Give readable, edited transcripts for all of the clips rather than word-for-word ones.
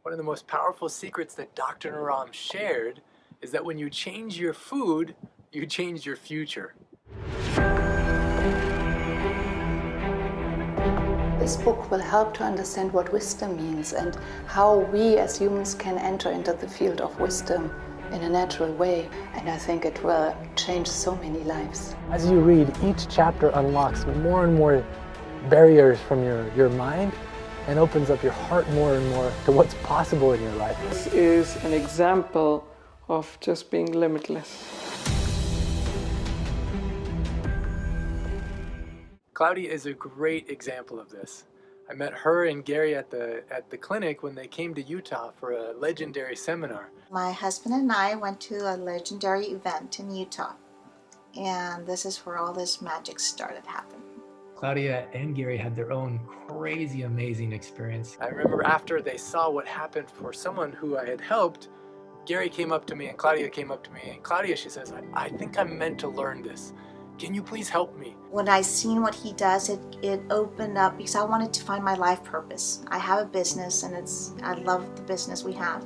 One of the most powerful secrets that Dr. Naram shared is that when you change your food, you change your future. This book will help to understand what wisdom means and how we as humans can enter into the field of wisdom in a natural way, and I think it will change so many lives. As you read, each chapter unlocks more and more barriers from your mind and opens up your heart more and more to what's possible in your life. This is an example of just being limitless. Claudia is a great example of this. I met her and Gary at the clinic when they came to Utah for a legendary seminar. My husband and I went to a legendary event in Utah, and this is where all this magic started happening. Claudia and Gary had their own crazy, amazing experience. I remember after they saw what happened for someone who I had helped, Gary came up to me and Claudia came up to me. And Claudia, she says, I think I'm meant to learn this. Can you please help me? When I seen what he does, it opened up because I wanted to find my life purpose. I have a business and I love the business we have,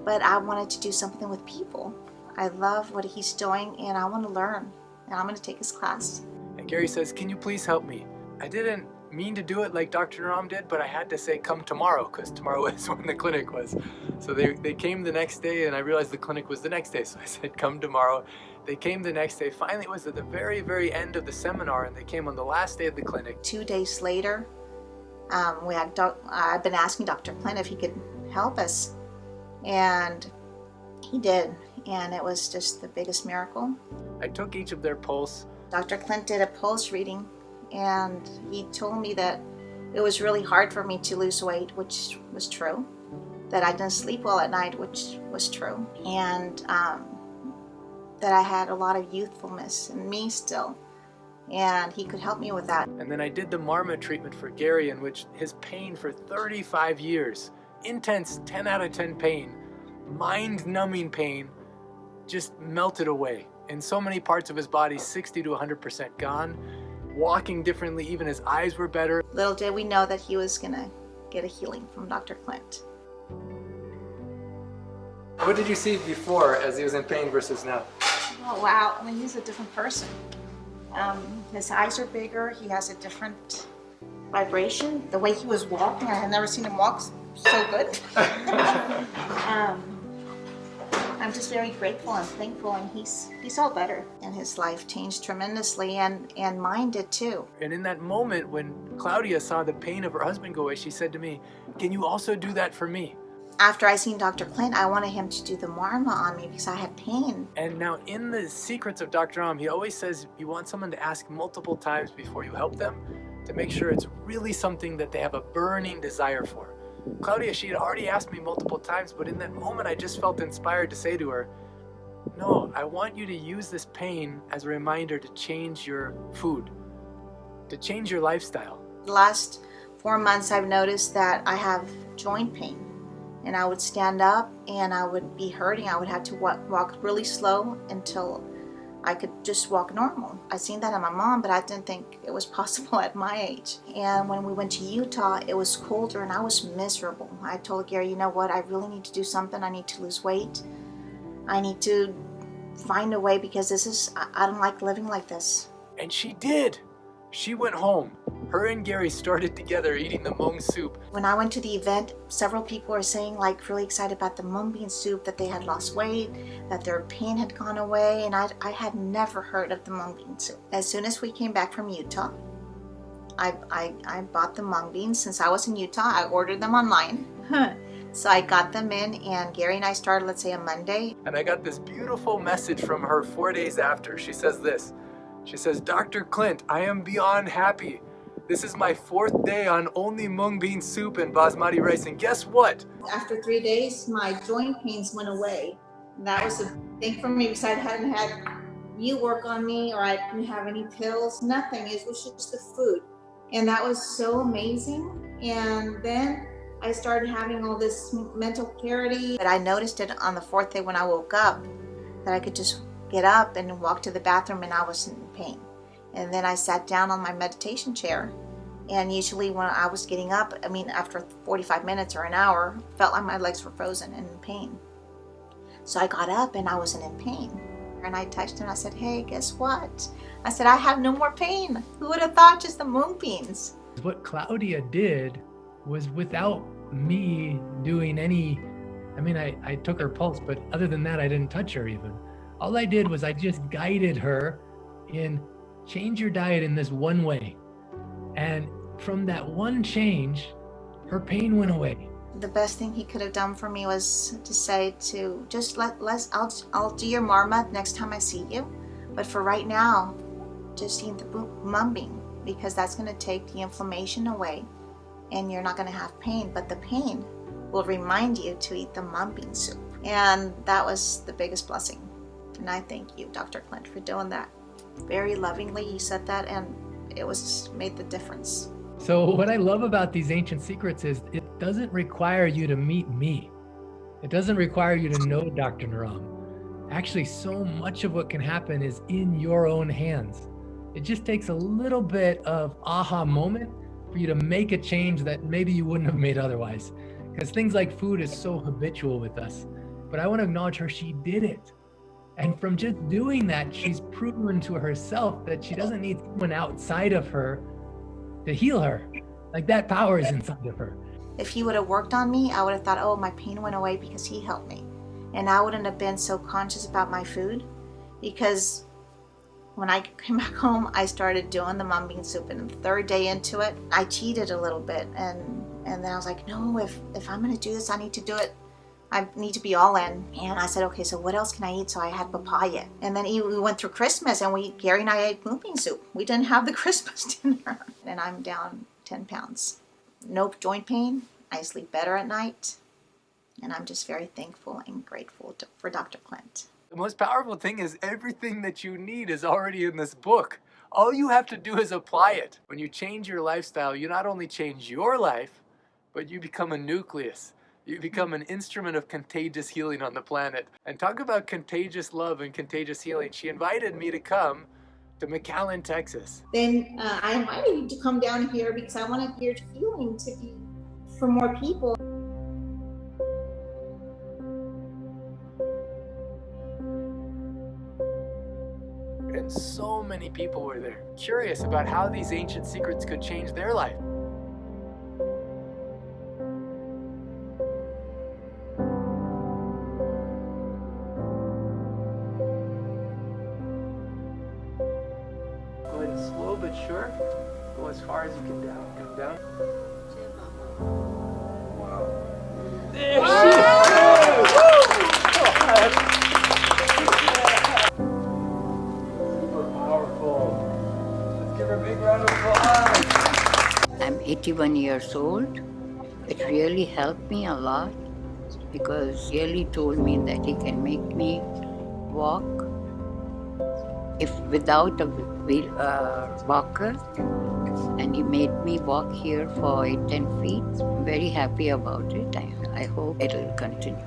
but I wanted to do something with people. I love what he's doing and I want to learn, and I'm going to take his class. And Gary says, can you please help me? I didn't mean to do it like Dr. Naram did, but I had to say come tomorrow because tomorrow is when the clinic was. So they came the next day and I realized the clinic was the next day. So I said, come tomorrow. They came the next day. Finally, it was at the very, very end of the seminar and they came on the last day of the clinic. 2 days later, I've been asking Dr. Clint if he could help us, and he did. And it was just the biggest miracle. I took each of their pulse. Dr. Clint did a pulse reading, and he told me that it was really hard for me to lose weight, which was true. That I didn't sleep well at night, which was true. And that I had a lot of youthfulness in me still. And he could help me with that. And then I did the Marma treatment for Gary, in which his pain for 35 years, intense 10 out of 10 pain, mind-numbing pain, just melted away. In so many parts of his body, 60 to 100% gone. Walking differently, even his eyes were better. Little did we know that he was gonna get a healing from Dr. Clint. What did you see before as he was in pain versus now? Oh wow, I mean, he's a different person. His eyes are bigger, he has a different vibration. The way he was walking, I had never seen him walk so good. I'm just very grateful and thankful, and he's all better. And his life changed tremendously, and mine did too. And in that moment when Claudia saw the pain of her husband go away, she said to me, can you also do that for me? After I seen Dr. Clint, I wanted him to do the Marma on me because I had pain. And now in the secrets of Dr. Naram, he always says you want someone to ask multiple times before you help them to make sure it's really something that they have a burning desire for. Claudia, she had already asked me multiple times, but in that moment I just felt inspired to say to her, no, I want you to use this pain as a reminder to change your food, to change your lifestyle. The last 4 months I've noticed that I have joint pain, and I would stand up and I would be hurting. I would have to walk really slow until I could just walk normal. I seen that in my mom, but I didn't think it was possible at my age. And when we went to Utah, it was colder and I was miserable. I told Gary, you know what, I really need to do something. I need to lose weight. I need to find a way because I don't like living like this. And she did. She went home. Her and Gary started together eating the mung soup. When I went to the event, several people were saying, like, really excited about the mung bean soup, that they had lost weight, that their pain had gone away, and I had never heard of the mung bean soup. As soon as we came back from Utah, I bought the mung beans. Since I was in Utah, I ordered them online. So I got them in, and Gary and I started, let's say, on Monday. And I got this beautiful message from her 4 days after. She says this. She says, Dr. Clint, I am beyond happy. This is my 4th day on only mung bean soup and basmati rice, and guess what? After 3 days, my joint pains went away. And that was a thing for me because I hadn't had you work on me, or I didn't have any pills, nothing. It was just the food. And that was so amazing. And then I started having all this mental clarity. But I noticed it on the 4th day when I woke up, that I could just get up and walk to the bathroom and I wasn't in pain. And then I sat down on my meditation chair And usually when I was getting up, I mean, after 45 minutes or an hour, felt like my legs were frozen and in pain. So I got up and I wasn't in pain. And I texted him, I said, hey, guess what? I said, I have no more pain. Who would have thought, just the moonbeams? What Claudia did was without me doing any, I mean, I took her pulse, but other than that, I didn't touch her even. All I did was I just guided her in change your diet in this one way. And from that one change, her pain went away. The best thing he could have done for me was to say to just I'll do your marma next time I see you. But for right now, just eat the mumbing, because that's going to take the inflammation away and you're not going to have pain. But the pain will remind you to eat the mumbing soup. And that was the biggest blessing. And I thank you, Dr. Clint, for doing that. Very lovingly, you said that, and it was made the difference. So what I love about these ancient secrets is it doesn't require you to meet me. It doesn't require you to know Dr. Naram. Actually, so much of what can happen is in your own hands. It just takes a little bit of aha moment for you to make a change that maybe you wouldn't have made otherwise. Because things like food is so habitual with us. But I want to acknowledge her, she did it. And from just doing that, she's proven to herself that she doesn't need someone outside of her to heal her. Like, that power is inside of her. If he would have worked on me, I would have thought, oh, my pain went away because he helped me. And I wouldn't have been so conscious about my food, because when I came back home, I started doing the mung bean soup, and the third day into it, I cheated a little bit. And then I was like, no, if I'm gonna do this, I need to do it. I need to be all in. And I said, okay, so what else can I eat? So I had papaya. And then we went through Christmas, and Gary and I ate mung bean soup. We didn't have the Christmas dinner. And I'm down 10 pounds. No joint pain. I sleep better at night. And I'm just very thankful and grateful for Dr. Clint. The most powerful thing is everything that you need is already in this book. All you have to do is apply it. When you change your lifestyle, you not only change your life, but you become a nucleus. You become an instrument of contagious healing on the planet. And talk about contagious love and contagious healing. She invited me to come to McAllen, Texas. Then I invited you to come down here because I wanted your healing to be for more people. And so many people were there, curious about how these ancient secrets could change their life. Go ahead and slow but sure. Go as far as you can down. Come down. Wow. There she is! I'm 81 years old. It really helped me a lot because he really told me that he can make me walk if without a walker, and he made me walk here for 10 feet. I'm very happy about it. I hope it will continue.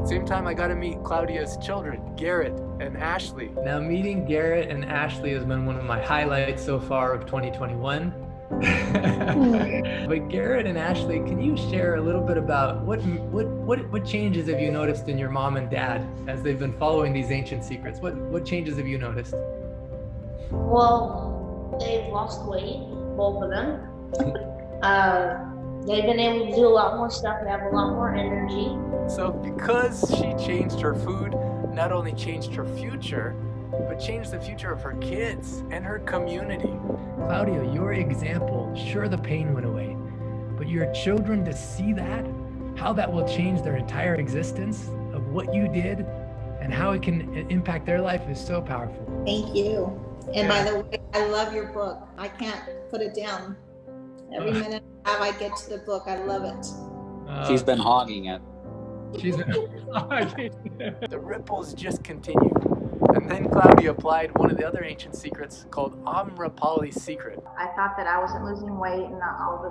Same time, I got to meet Claudia's children, Garrett and Ashley. Now, meeting Garrett and Ashley has been one of my highlights so far of 2021. But Garrett and Ashley, can you share a little bit about what changes have you noticed in your mom and dad as they've been following these ancient secrets? What changes have you noticed? Well, they've lost weight, both of them. They've been able to do a lot more stuff. They have a lot more energy. So because she changed her food, not only changed her future, but changed the future of her kids and her community. Claudia, your example, sure, the pain went away, but your children, to see that, how that will change their entire existence of what you did and how it can impact their life is so powerful. Thank you. And by the way, I love your book. I can't put it down. Every minute I get to the book, I love it. She's been hogging it. She's been hogging it. The ripples just continue. And then Claudia applied one of the other ancient secrets called Amrapali's secret. I thought that I wasn't losing weight and all the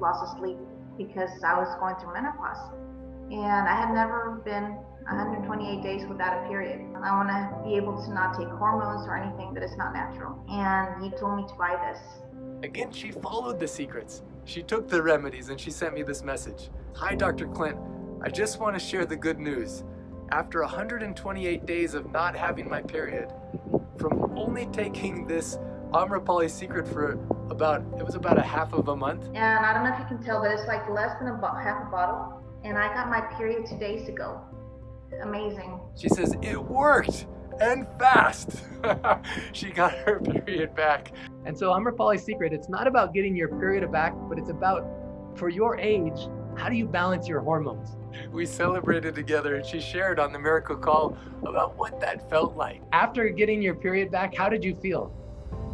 loss of sleep, because I was going through menopause. And I had never been 128 days without a period. I want to be able to not take hormones or anything that is not natural. And he told me to buy this. Again, she followed the secrets. She took the remedies and she sent me this message. Hi, Dr. Clint. I just want to share the good news. After 128 days of not having my period, from only taking this Amrapali secret for about a half of a month. And I don't know if you can tell, but it's like less than half a bottle. And I got my period 2 days ago. Amazing. She says, it worked, and fast. She got her period back. And so Amrapali's secret, it's not about getting your period back, but it's about, for your age, how do you balance your hormones? We celebrated together and she shared on the Miracle Call about what that felt like. After getting your period back, how did you feel?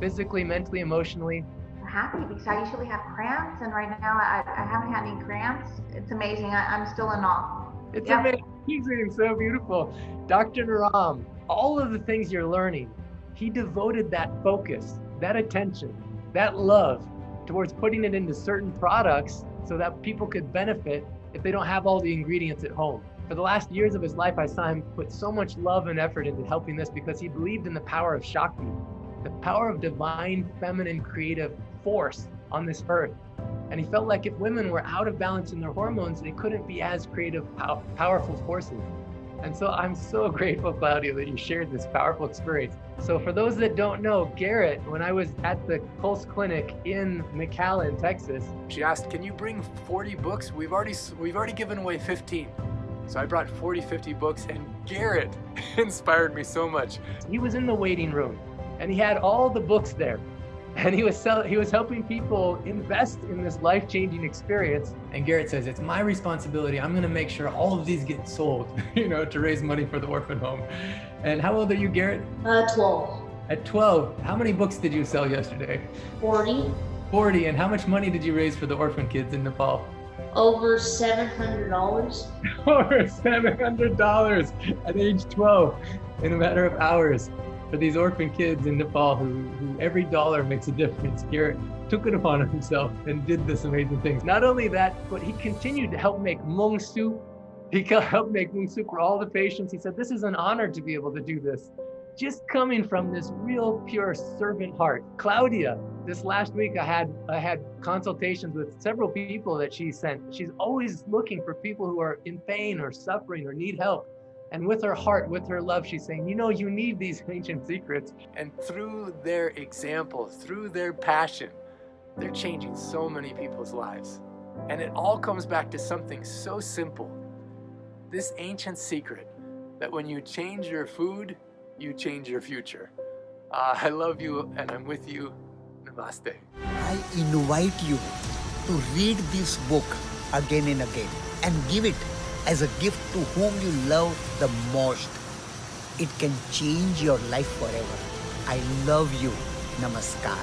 Physically, mentally, emotionally? I'm happy because I usually have cramps, and right now I haven't had any cramps. It's amazing. I'm still in awe. It's amazing, so beautiful. Dr. Naram, all of the things you're learning, he devoted that focus, that attention, that love towards putting it into certain products so that people could benefit if they don't have all the ingredients at home. For the last years of his life, I saw him put so much love and effort into helping this because he believed in the power of Shakti, the power of divine, feminine, creative force on this earth. And he felt like if women were out of balance in their hormones, they couldn't be as creative, powerful forces. And so I'm so grateful, Claudia, that you shared this powerful experience. So for those that don't know, Garrett, when I was at the Pulse Clinic in McAllen, Texas, she asked, can you bring 40 books? We've already given away 15. So I brought 40, 50 books, and Garrett inspired me so much. He was in the waiting room and he had all the books there. And he was helping people invest in this life-changing experience. And Garrett says, it's my responsibility. I'm going to make sure all of these get sold, to raise money for the orphan home. And how old are you, Garrett? 12. At 12, how many books did you sell yesterday? 40. 40. And how much money did you raise for the orphan kids in Nepal? Over $700. Over $700 at age 12 in a matter of hours. For these orphan kids in Nepal who every dollar makes a difference. Garrett took it upon himself and did this amazing thing. Not only that, but he continued to help make mung soup. He helped make mung soup for all the patients. He said, this is an honor to be able to do this. Just coming from this real pure servant heart. Claudia, this last week I had consultations with several people that she sent. She's always looking for people who are in pain or suffering or need help. And with her heart, with her love, she's saying, you need these ancient secrets. And through their example, through their passion, they're changing so many people's lives. And it all comes back to something so simple. This ancient secret that when you change your food, you change your future. I love you and I'm with you. Namaste. I invite you to read this book again and again and give it as a gift to whom you love the most. It can change your life forever. I love you. Namaskar.